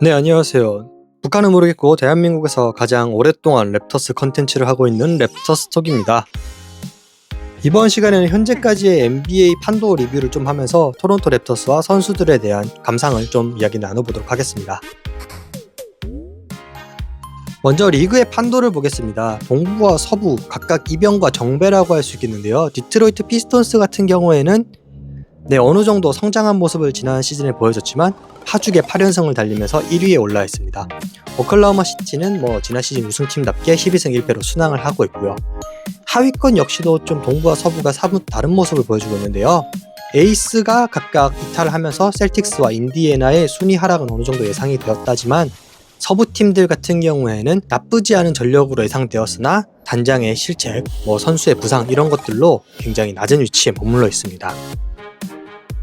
네, 안녕하세요. 북한은 모르겠고 대한민국에서 가장 오랫동안 랩터스 컨텐츠를 하고 있는 랩터스톡입니다. 이번 시간에는 현재까지의 NBA 판도 리뷰를 좀 하면서 토론토 랩터스와 선수들에 대한 감상을 좀 이야기 나눠보도록 하겠습니다. 먼저 리그의 판도를 보겠습니다. 동부와 서부 각각 이변과 정배라고 할 수 있겠는데요. 디트로이트 피스톤스 같은 경우에는 어느 정도 성장한 모습을 지난 시즌에 보여줬지만 파죽의 8연승을 달리면서 1위에 올라 있습니다. 오클라호마 시티는 지난 시즌 우승팀답게 12승 1패로 순항을 하고 있고요. 하위권 역시도 좀 동부와 서부가 사뭇 다른 모습을 보여주고 있는데요. 에이스가 각각 이탈을 하면서 셀틱스와 인디애나의 순위 하락은 어느 정도 예상이 되었다지만 서부 팀들 같은 경우에는 나쁘지 않은 전력으로 예상되었으나 단장의 실책, 선수의 부상 이런 것들로 굉장히 낮은 위치에 머물러 있습니다.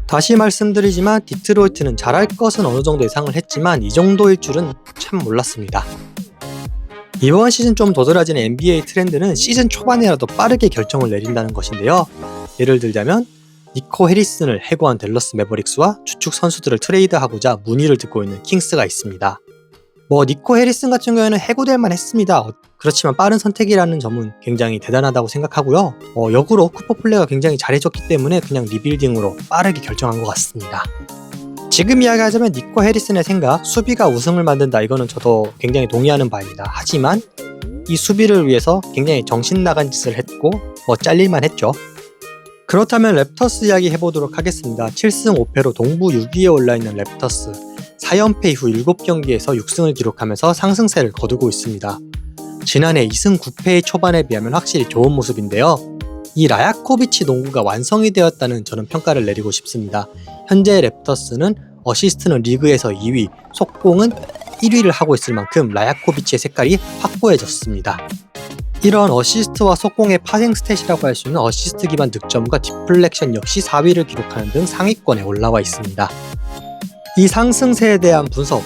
다시 말씀드리지만 디트로이트는 잘할 것은 어느 정도 예상을 했지만 이 정도일 줄은 참 몰랐습니다. 이번 시즌 좀 도드라지는 NBA 트렌드는 시즌 초반이라도 빠르게 결정을 내린다는 것인데요. 예를 들자면 니코 해리슨을 해고한 댈러스 매버릭스와 주축 선수들을 트레이드하고자 문의를 듣고 있는 킹스가 있습니다. 니코 해리슨 같은 경우에는 해고될 만 했습니다. 그렇지만 빠른 선택이라는 점은 굉장히 대단하다고 생각하고요. 역으로 쿠퍼 플레이가 굉장히 잘해줬기 때문에 그냥 리빌딩으로 빠르게 결정한 것 같습니다. 지금 이야기하자면 니코 해리슨의 생각, 수비가 우승을 만든다, 이거는 저도 굉장히 동의하는 바입니다. 하지만 이 수비를 위해서 굉장히 정신 나간 짓을 했고 잘릴만 했죠. 그렇다면 랩터스 이야기 해보도록 하겠습니다. 7승 5패로 동부 6위에 올라있는 랩터스, 4연패 이후 7경기에서 6승을 기록하면서 상승세를 거두고 있습니다. 지난해 2승 9패의 초반에 비하면 확실히 좋은 모습인데요. 이 라야코비치 농구가 완성이 되었다는 저는 평가를 내리고 싶습니다. 현재 랩터스는 어시스트는 리그에서 2위, 속공은 1위를 하고 있을 만큼 라야코비치의 색깔이 확고해졌습니다. 이런 어시스트와 속공의 파생 스탯이라고 할 수 있는 어시스트 기반 득점과 디플렉션 역시 4위를 기록하는 등 상위권에 올라와 있습니다. 이 상승세에 대한 분석,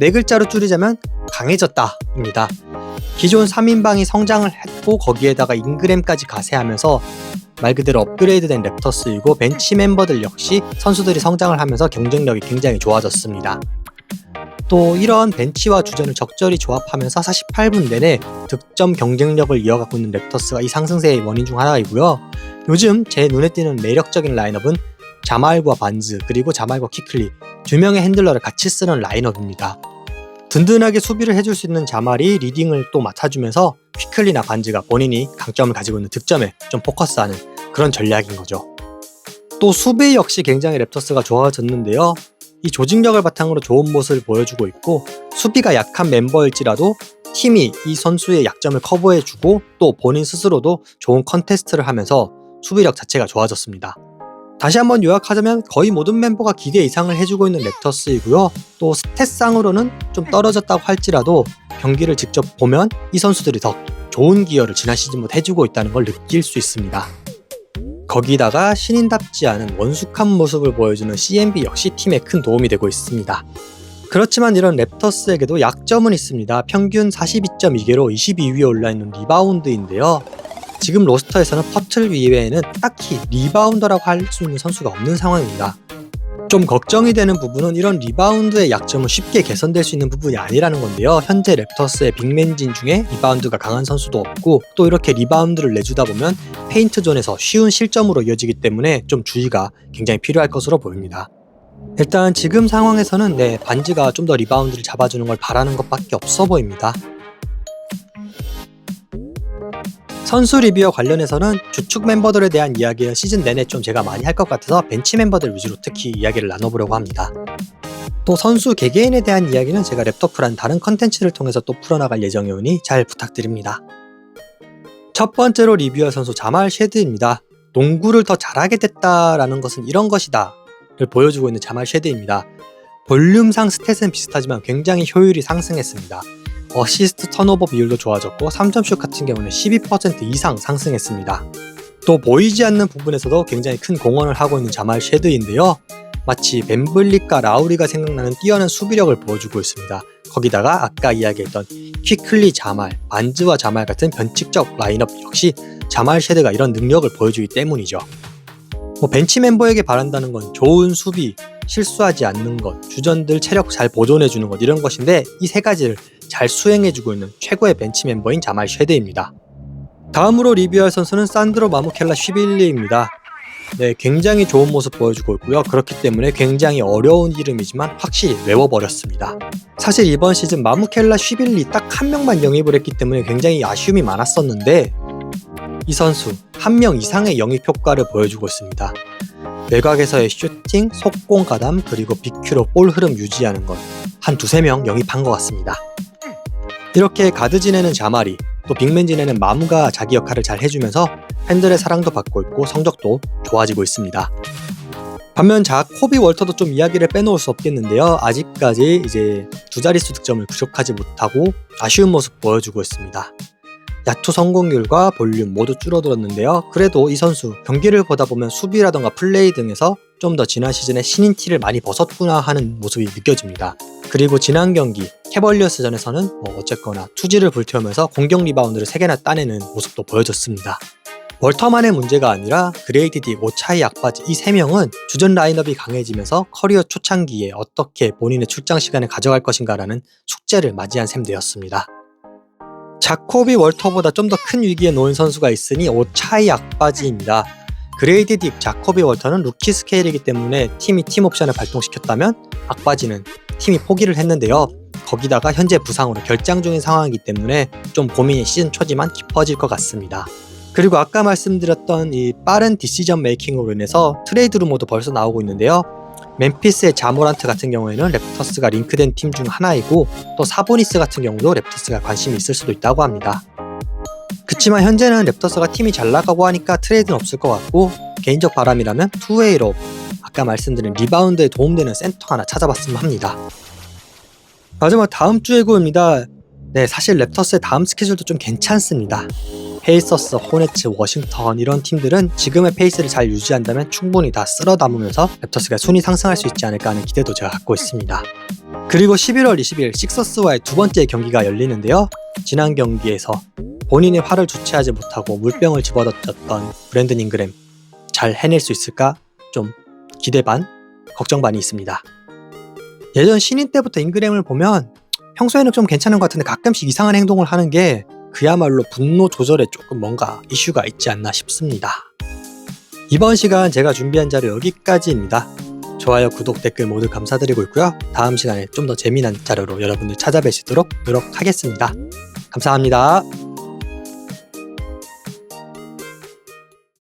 4글자로 줄이자면 강해졌다입니다. 기존 3인방이 성장을 했고 거기에다가 잉그램까지 가세하면서 말 그대로 업그레이드된 랩터스이고 벤치 멤버들 역시 선수들이 성장을 하면서 경쟁력이 굉장히 좋아졌습니다. 또 이런 벤치와 주전을 적절히 조합하면서 48분 내내 득점 경쟁력을 이어가고 있는 랩터스가 이 상승세의 원인 중 하나이고요. 요즘 제 눈에 띄는 매력적인 라인업은 자말과 반즈 그리고 자말과 퀴클리, 2명의 핸들러를 같이 쓰는 라인업입니다. 든든하게 수비를 해줄 수 있는 자말이 리딩을 또 맡아주면서 퀴클리나 반즈가 본인이 강점을 가지고 있는 득점에 좀 포커스하는 그런 전략인 거죠. 또 수비 역시 굉장히 랩터스가 좋아졌는데요. 이 조직력을 바탕으로 좋은 모습을 보여주고 있고 수비가 약한 멤버일지라도 팀이 이 선수의 약점을 커버해주고 또 본인 스스로도 좋은 컨테스트를 하면서 수비력 자체가 좋아졌습니다. 다시 한번 요약하자면 거의 모든 멤버가 기대 이상을 해주고 있는 랩터스이고요. 또 스탯상으로는 좀 떨어졌다고 할지라도 경기를 직접 보면 이 선수들이 더 좋은 기여를 지난 시즌보다 해주고 있다는 걸 느낄 수 있습니다. 거기다가 신인답지 않은 원숙한 모습을 보여주는 CMB 역시 팀에 큰 도움이 되고 있습니다. 그렇지만 이런 랩터스에게도 약점은 있습니다. 평균 42.2개로 22위에 올라있는 리바운드인데요. 지금 로스터에서는 퍼틀 이외에는 딱히 리바운더라고 할 수 있는 선수가 없는 상황입니다. 좀 걱정이 되는 부분은 이런 리바운드의 약점은 쉽게 개선될 수 있는 부분이 아니라는 건데요. 현재 랩터스의 빅맨진 중에 리바운드가 강한 선수도 없고 또 이렇게 리바운드를 내주다 보면 페인트 존에서 쉬운 실점으로 이어지기 때문에 좀 주의가 굉장히 필요할 것으로 보입니다. 일단 지금 상황에서는 반지가 좀 더 리바운드를 잡아주는 걸 바라는 것밖에 없어 보입니다. 선수 리뷰와 관련해서는 주축 멤버들에 대한 이야기는 시즌 내내 좀 제가 많이 할 것 같아서 벤치 멤버들 위주로 특히 이야기를 나눠보려고 합니다. 또 선수 개개인에 대한 이야기는 제가 랩터프란 다른 컨텐츠를 통해서 또 풀어나갈 예정이오니 잘 부탁드립니다. 첫 번째로 리뷰할 선수 자말 쉐드입니다. 농구를 더 잘하게 됐다라는 것은 이런 것이다 를 보여주고 있는 자말 쉐드입니다. 볼륨상 스탯은 비슷하지만 굉장히 효율이 상승했습니다. 어시스트 턴오버 비율도 좋아졌고 3점슛 같은 경우는 12% 이상 상승했습니다. 또 보이지 않는 부분에서도 굉장히 큰 공헌을 하고 있는 자말 쉐드인데요. 마치 벤블릿과 라우리가 생각나는 뛰어난 수비력을 보여주고 있습니다. 거기다가 아까 이야기했던 퀴클리 자말, 반즈와 자말 같은 변칙적 라인업 역시 자말 쉐드가 이런 능력을 보여주기 때문이죠. 벤치 멤버에게 바란다는 건 좋은 수비, 실수하지 않는 것, 주전들 체력 잘 보존해주는 것 이런 것인데 이 세 가지를 잘 수행해주고 있는 최고의 벤치 멤버인 자말 쉐드입니다. 다음으로 리뷰할 선수는 산드로 마무켈라시빌리입니다. 네, 굉장히 좋은 모습 보여주고 있고요. 그렇기 때문에 굉장히 어려운 이름이지만 확실히 외워버렸습니다. 사실 이번 시즌 마무켈라시빌리 딱 한 명만 영입을 했기 때문에 굉장히 아쉬움이 많았었는데 이 선수 한 명 이상의 영입 효과를 보여주고 있습니다. 외곽에서의 슈팅, 속공 가담, 그리고 BQ로 볼 흐름 유지하는 것 한 두세 명 영입한 것 같습니다. 이렇게 가드 지내는 자말이 또 빅맨 지내는 마무가 자기 역할을 잘 해주면서 팬들의 사랑도 받고 있고 성적도 좋아지고 있습니다. 반면 자코비 월터도 좀 이야기를 빼놓을 수 없겠는데요. 아직까지 이제 두 자릿수 득점을 부족하지 못하고 아쉬운 모습 보여주고 있습니다. 야투 성공률과 볼륨 모두 줄어들었는데요. 그래도 이 선수 경기를 보다 보면 수비라던가 플레이 등에서 좀 더 지난 시즌에 신인 티를 많이 벗었구나 하는 모습이 느껴집니다. 그리고 지난 경기 캐벌리어스전에서는 어쨌거나 투지를 불태우면서 공격 리바운드를 3개나 따내는 모습도 보여줬습니다. 월터만의 문제가 아니라 그레이디 딕, 오차이 약바지 이 3명은 주전 라인업이 강해지면서 커리어 초창기에 어떻게 본인의 출장 시간을 가져갈 것인가라는 숙제를 맞이한 셈 되었습니다. 자코비 월터보다 좀 더 큰 위기에 놓인 선수가 있으니 오차이 약바지입니다. 그레이디 딕, 자코비 월터는 루키 스케일이기 때문에 팀이 팀 옵션을 발동시켰다면 악바지는 팀이 포기를 했는데요. 거기다가 현재 부상으로 결장 중인 상황이기 때문에 좀 고민이 시즌 초지만 깊어질 것 같습니다. 그리고 아까 말씀드렸던 이 빠른 디시전 메이킹으로 인해서 트레이드 루머도 벌써 나오고 있는데요. 멤피스의 자모란트 같은 경우에는 랩터스가 링크된 팀 중 하나이고 또 사보니스 같은 경우도 랩터스가 관심이 있을 수도 있다고 합니다. 그치만 현재는 랩터스가 팀이 잘 나가고 하니까 트레이드는 없을 것 같고 개인적 바람이라면 투웨이로 아까 말씀드린 리바운드에 도움되는 센터 하나 찾아봤으면 합니다. 마지막 다음 주 예고입니다. 네, 사실 랩터스의 다음 스케줄도 좀 괜찮습니다. 페이서스, 호네츠, 워싱턴 이런 팀들은 지금의 페이스를 잘 유지한다면 충분히 다 쓸어 담으면서 랩터스가 순위 상승할 수 있지 않을까 하는 기대도 제가 갖고 있습니다. 그리고 11월 20일 식서스와의 두 번째 경기가 열리는데요. 지난 경기에서 본인의 화를 주체하지 못하고 물병을 집어던졌던 브랜든 잉그램 잘 해낼 수 있을까? 좀 기대 반, 걱정 반이 있습니다. 예전 신인 때부터 잉그램을 보면 평소에는 좀 괜찮은 것 같은데 가끔씩 이상한 행동을 하는 게 그야말로 분노 조절에 조금 뭔가 이슈가 있지 않나 싶습니다. 이번 시간 제가 준비한 자료 여기까지입니다. 좋아요, 구독, 댓글 모두 감사드리고 있고요. 다음 시간에 좀 더 재미난 자료로 여러분들 찾아뵐 수 있도록 노력하겠습니다. 감사합니다.